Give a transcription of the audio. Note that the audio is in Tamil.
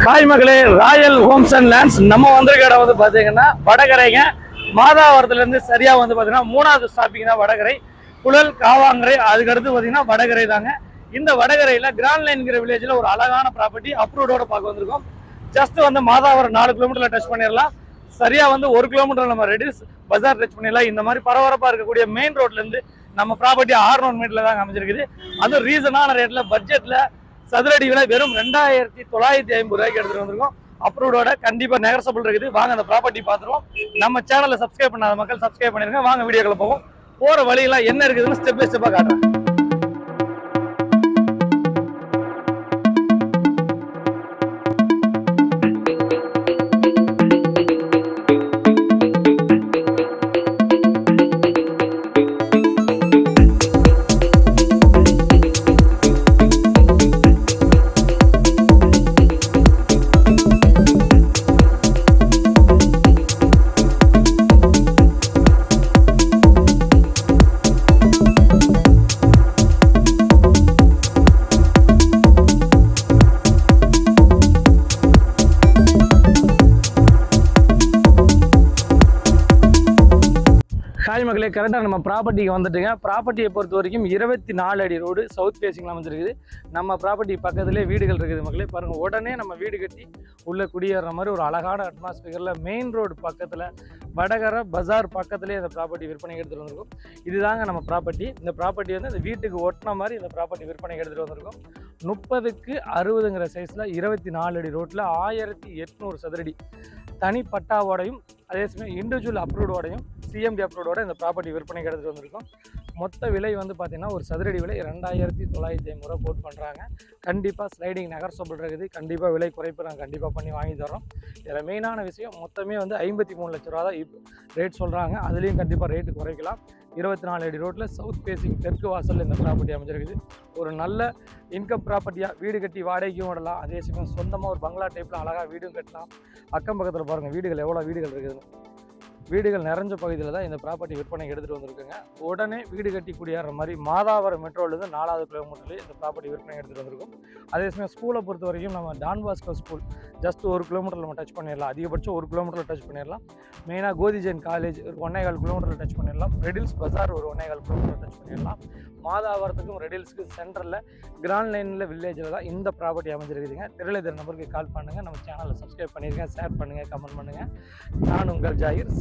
ஹாய் மகளே, ராயல் ஹோம்ஸ் அண்ட் லேண்ட்ஸ் நம்ம வந்திருக்க இடம் வந்து பார்த்தீங்கன்னா வடகரைங்க. மாதாவரத்துலேருந்து சரியாக வந்து பார்த்தீங்கன்னா 3வது ஸ்டாப்பிங் தான் வடகரை. புழல் காவாங்கரை, அதுக்கடுத்து பார்த்தீங்கன்னா வடகரை தாங்க. இந்த வடகரையில் கிராண்ட் லைன்கிற வில்லேஜில் ஒரு அழகான ப்ராப்பர்ட்டி அப்ரூவோட பார்க்க வந்திருக்கோம். ஜஸ்ட் வந்து மாதாவரம் 4 கிலோமீட்டரில் டச் பண்ணிடலாம். சரியாக வந்து 1 கிலோமீட்டர் நம்ம ரெடில்ஸ் பஜார் டச் பண்ணிடலாம். இந்த மாதிரி பரபரப்பாக இருக்கக்கூடிய மெயின் ரோட்லேருந்து நம்ம ப்ராப்பர்ட்டி 600 மீட்டரில் தான் அமைஞ்சிருக்குது. அதுவும் ரீசனான ரேட்டில் பட்ஜெட்டில் சதுரடி விலை வெறும் 2950 ரூபாய்க்கு எடுத்துட்டு வந்திருக்கோம். அப்ரூவோட கண்டிப்பா நெகசபிள் இருக்குது. வாங்க அந்த ப்ராப்பர்ட்டி பார்த்துருவோம். நம்ம சேனலை சப்ஸ்கிரைப் பண்ணாத மக்கள் சப்ஸ்கிரைப் பண்ணிருங்க. வாங்க வீடியோக்களை போவோம். போற வழியெல்லாம் என்ன இருக்குதுன்னு ஸ்டெப் பை ஸ்டெப்பா காட்டுறேன். ஹாய் மகளே, கரெக்டாக நம்ம ப்ராப்பர்ட்டிக்கு வந்துட்டுங்க. ப்ராப்பர்ட்டியை பொறுத்த வரைக்கும் 24 அடி ரோடு சவுத் ஃபேஸிங்கில் அமைஞ்சிருக்குது. நம்ம ப்ராப்பர்ட்டி பக்கத்துலேயே வீடுகள் இருக்குது மகளே. பாருங்கள், உடனே நம்ம வீடு கட்டி உள்ளே குடியேற மாதிரி ஒரு அழகான அட்மாஸ்பியரில் மெயின் ரோடு பக்கத்தில் வடகரை பஜார் பக்கத்துலேயே இந்த ப்ராப்பர்ட்டி விற்பனைக்கு எடுத்துகிட்டு வந்திருக்கோம். இதுதாங்க நம்ம ப்ராப்பர்ட்டி. இந்த ப்ராப்பர்ட்டி வந்து இந்த வீட்டுக்கு ஒட்டின மாதிரி இந்த ப்ராப்பர்ட்டி விற்பனைக்கு எடுத்துகிட்டு வந்திருக்கோம். 30க்கு 60ங்கிற சைஸில் 24 அடி ரோட்டில் 1800 சதுரடி தனி பட்டாவோடையும் அதே சமயம் இண்டிவிஜுவல் அப்ரூவோடையும் சிஎம்டி அப்ரூவோட இந்த ப்ராப்பர்ட்டி விற்பனைக்கு எடுத்துகிட்டு வந்திருக்கோம். மொத்த விலை வந்து பார்த்திங்கன்னா ஒரு சதுரடி விலை 2950 ரூபா போட் பண்ணுறாங்க. கண்டிப்பாக ஸ்லைடிங் நெகசபிள் இருக்குது. கண்டிப்பாக விலை குறைப்பு நாங்கள் கண்டிப்பாக பண்ணி வாங்கி தரோம். இதில் மெயினான விஷயம் மொத்தமே வந்து 53 லட்ச ரூபா தான் ரேட் சொல்கிறாங்க. அதுலேயும் கண்டிப்பாக ரேட்டு குறைக்கலாம். 24 அடி ரோட்டில் சவுத் ஃபேஸிங் தெற்கு வாசலில் இந்த ப்ராப்பர்ட்டி அமைஞ்சிருக்குது. ஒரு நல்ல இன்கம் ப்ராப்பர்ட்டியாக வீடு கட்டி வாடகைக்கும் விடலாம். அதே சமயம் சொந்தமாக ஒரு பங்களா டைப்பில் அழகாக வீடும் கட்டலாம். அக்கம் பக்கத்தில் பாருங்கள் வீடுகள் எவ்வளோ வீடுகள் இருக்குதுன்னு. வீடுகள் நிறைஞ்ச பகுதியில் தான் இந்த ப்ராப்பர்ட்டி விற்பனைக்கு எடுத்துகிட்டு வந்திருக்குங்க. உடனே வீடு கட்டி குடியேற மாதிரி மாதாவரம் மெட்ரோலேருந்து 4வது கிலோமீட்டர்லேயே இந்த ப்ராப்பர்ட்டி விற்பனை எடுத்துகிட்டு வந்திருக்கும். அதே சமயம் ஸ்கூலை பொறுத்த வரைக்கும் நம்ம டான் பாஸ்கோ ஸ்கூல் ஜஸ்ட் 1 கிலோமீட்டரில் நம்ம டச் பண்ணிடலாம். அதிகபட்சம் 1 கிலோமீட்டரில் டச் பண்ணிடலாம். மெயினாக கோதிஜெயின் காலேஜ் ஒரு 1.25 கிலோமீட்டரில் டச் பண்ணிடலாம். ரெடில்ஸ் பஜார் ஒரு 1.25 கிலோமீட்டரில் டச் பண்ணிடலாம். மாதாவரத்துக்கும் ரெடில்ஸுக்கும் சென்டரில் கிராண்ட் லைனில் வில்லேஜில் தான் இந்த ப்ராப்பர்ட்டி அமைஞ்சிருக்குதுங்க. திரையில நம்பருக்கு கால் பண்ணுங்கள். நம்ம சேனலை சப்ஸ்கிரைப் பண்ணிடுங்க, ஷேர் பண்ணுங்கள், கமெண்ட் பண்ணுங்கள். நான் உங்கள் ஜாகிர்.